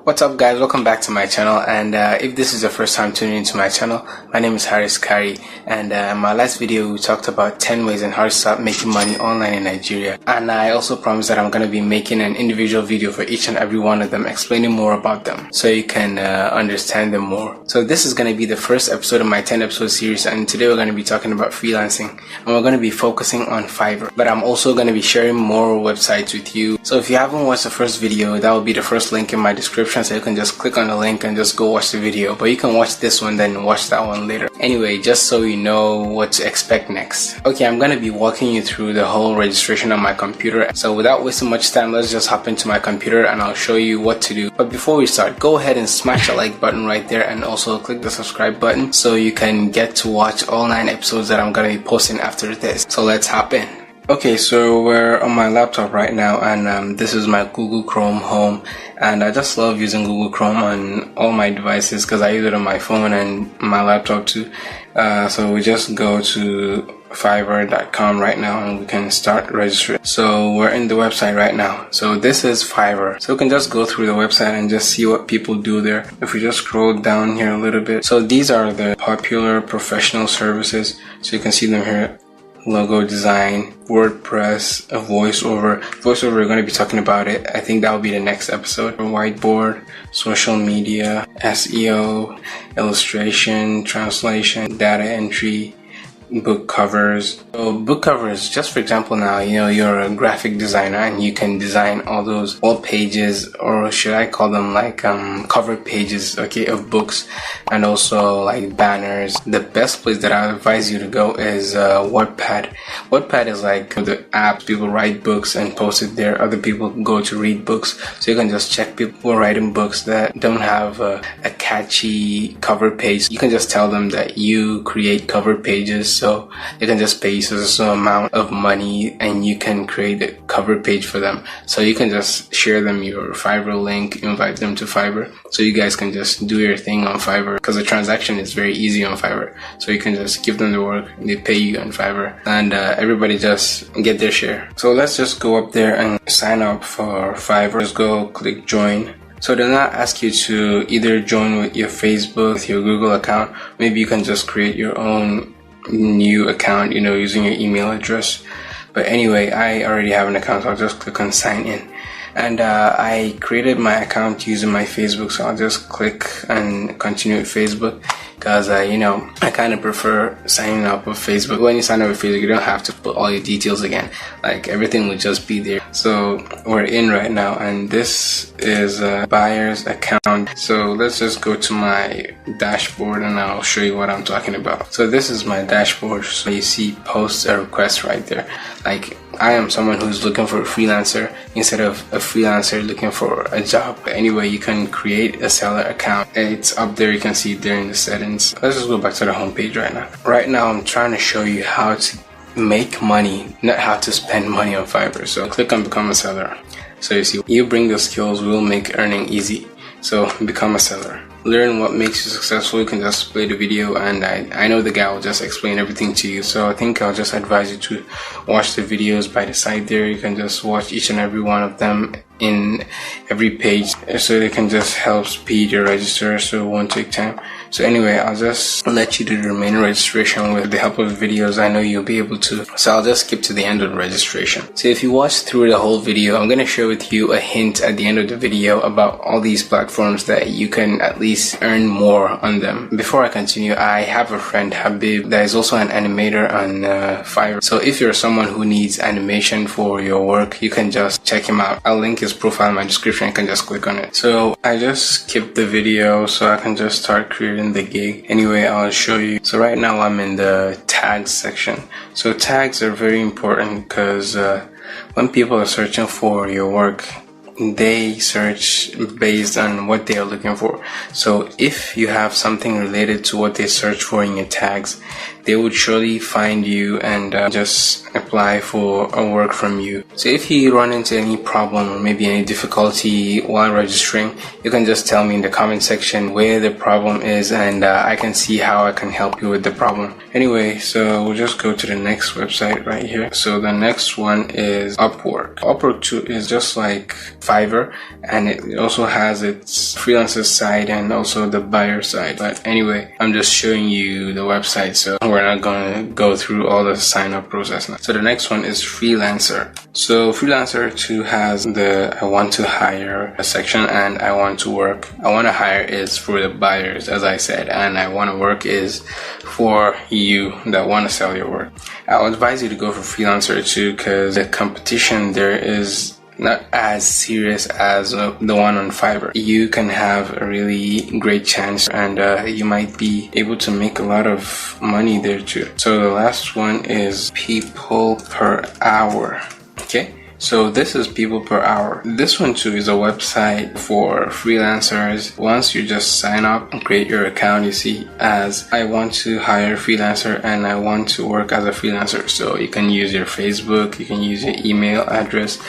What's up guys, welcome back to my channel, and if this is your first time tuning into my channel, my name is Harris Kari, and in my last video we talked about 10 ways on how to start making money online in Nigeria, and I also promised that I'm going to be making an individual video for each and every one of them, explaining more about them so you can understand them more. So this is going to be the first episode of my 10 episode series, and today we're going to be talking about freelancing, and we're going to be focusing on Fiverr, but I'm also going to be sharing more websites with you. So if you haven't watched the first video, that will be the first link in my description, so you can just click on the link and just go watch the video, but you can watch this one then watch that one later. Anyway, just so you know what to expect next. Okay, I'm gonna be walking you through the whole registration on my computer, so without wasting much time, let's just hop into my computer and I'll show you what to do. But before we start, go ahead and smash the like button right there, and also click the subscribe button so you can get to watch all 9 episodes that I'm gonna be posting after this. So let's hop in. Okay, so we're on my laptop right now, and this is my Google Chrome home, and I just love using Google Chrome on all my devices because I use it on my phone and my laptop too. So we just go to fiverr.com right now and we can start registering. So we're in the website right now. So this is Fiverr. So we can just go through the website and just see what people do there. If we just scroll down here a little bit. So these are the popular professional services. So you can see them here. Logo design, WordPress, a voiceover. We're going to be talking about it. I think that will be the next episode. Whiteboard, social media, SEO, illustration, translation, data entry, book covers. So book covers, just for example, now you're a graphic designer and you can design all those wall pages, or should I call them like cover pages, okay, of books, and also like banners. The best place that I advise you to go is Wattpad. Wattpad is like the app people write books and post it there. Other people go to read books, so you can just check people who are writing books that don't have a catchy cover page. You can just tell them that you create cover pages, so you can just pay a amount of money and you can create a cover page for them. So you can just share them your Fiverr link, invite them to Fiverr, so you guys can just do your thing on Fiverr, because the transaction is very easy on Fiverr. So you can just give them the work, they pay you on Fiverr, and everybody just get their share. So let's just go up there and sign up for Fiverr. Just go click join. So they'll not ask you to either join with your Facebook, with your Google account. Maybe you can just create your own new account, using your email address. But anyway, I already have an account, so I'll just click on sign in. And I created my account using my Facebook, so I'll just click and continue with Facebook, because I kind of prefer signing up with Facebook. When you sign up with Facebook, you don't have to put all your details again, like everything will just be there. So we're in right now, and this is a buyer's account. So let's just go to my dashboard and I'll show you what I'm talking about. So this is my dashboard. So you see post a request right there. Like, I am someone who's looking for a freelancer instead of a freelancer looking for a job. But anyway, you can create a seller account. It's up there, you can see it there in the settings. Let's just go back to the home page right now. Right now I'm trying to show you how to make money, not how to spend money on Fiverr. So click on become a seller. So you see, you bring the skills, will make earning easy. So become a seller. Learn what makes you successful. You can just play the video, and I know the guy will just explain everything to you. So I think I'll just advise you to watch the videos by the side there. You can just watch each and every one of them in every page, so they can just help speed your register, so it won't take time. So anyway, I'll just let you do the remaining registration with the help of the videos. I know you'll be able to. So I'll just skip to the end of the registration. So if you watch through the whole video, I'm going to share with you a hint at the end of the video about all these platforms that you can at least earn more on them. Before I continue, I have a friend, Habib, that is also an animator on Fiverr. So if you're someone who needs animation for your work, you can just check him out. I'll link his profile in my description. You can just click on it. So I just skipped the video so I can just start creating the gig. Anyway, I'll show you. So right now I'm in the tags section. So tags are very important because when people are searching for your work, they search based on what they are looking for. So if you have something related to what they search for in your tags, they would surely find you and just apply for a work from you. So if you run into any problem or maybe any difficulty while registering, you can just tell me in the comment section where the problem is, and I can see how I can help you with the problem. Anyway, so we'll just go to the next website right here. So the next one is Upwork. Upwork too is just like Fiverr, and it also has its freelancer side and also the buyer side. But anyway, I'm just showing you the website, so we're not going to go through all the sign up process now. So the next one is Freelancer. So Freelancer 2 has the I want to hire section, and I want to work. I want to hire is for the buyers, as I said, and I want to work is for you that want to sell your work. I'll advise you to go for Freelancer 2 because the competition there is not as serious as the one on Fiverr. You can have a really great chance, and you might be able to make a lot of money there too. So the last one is people per hour. Okay, so this is people per hour. This one too is a website for freelancers. Once you just sign up and create your account, you see as I want to hire a freelancer and I want to work as a freelancer. So you can use your Facebook, you can use your email address.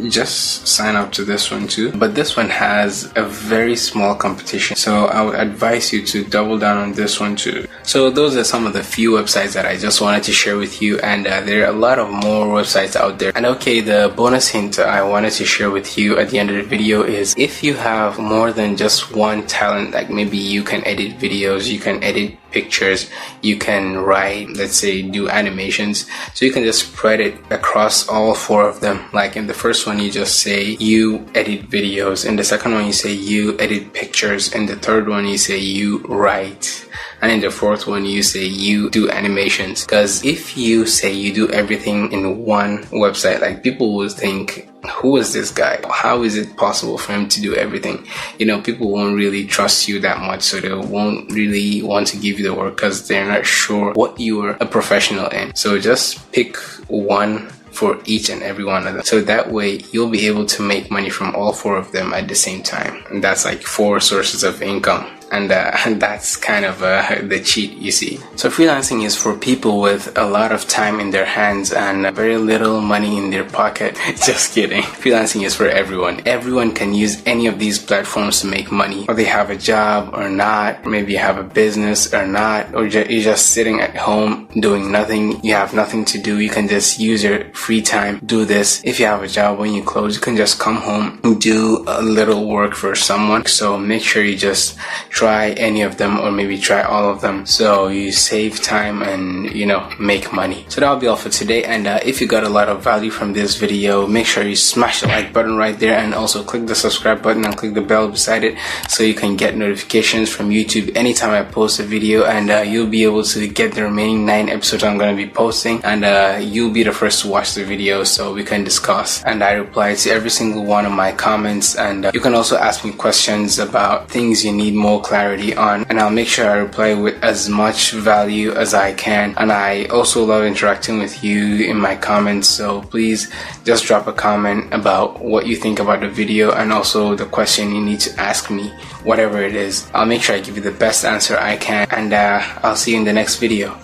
Just sign up to this one too. But this one has a very small competition, so I would advise you to double down on this one too. So those are some of the few websites that I just wanted to share with you, and there are a lot of more websites out there. And okay, the bonus hint I wanted to share with you at the end of the video is if you have more than just one talent, like maybe you can edit videos, you can edit pictures, you can write, let's say do animations, so you can just spread it across all 4 of them. Like in the first one you just say you edit videos, in the second one you say you edit pictures, in the third one you say you write, and in the fourth one you say you do animations. Because if you say you do everything in one website, like people will think, who is this guy? How is it possible for him to do everything? You know, people won't really trust you that much, so they won't really want to give you the work because they're not sure what you are a professional in. So just pick one for each and every one of them, so that way you'll be able to make money from all 4 of them at the same time. And that's like 4 sources of income. And that's kind of the cheat, you see. So freelancing is for people with a lot of time in their hands and very little money in their pocket. Just kidding. Freelancing is for everyone. Everyone can use any of these platforms to make money, whether they have a job or not, maybe you have a business or not, or you're just sitting at home doing nothing. You have nothing to do. You can just use your free time, do this. If you have a job, when you close, you can just come home and do a little work for someone. So make sure you just try any of them, or maybe try all of them, so you save time and, you know, make money. So that'll be all for today. And if you got a lot of value from this video, make sure you smash the like button right there, and also click the subscribe button and click the bell beside it so you can get notifications from YouTube anytime I post a video, and you'll be able to get the remaining 9 episodes I'm going to be posting, and you'll be the first to watch the video so we can discuss. And I reply to every single one of my comments, and you can also ask me questions about things you need more clarity on, and I'll make sure I reply with as much value as I can. And I also love interacting with you in my comments, so please just drop a comment about what you think about the video and also the question you need to ask me, whatever it is. I'll make sure I give you the best answer I can, and I'll see you in the next video.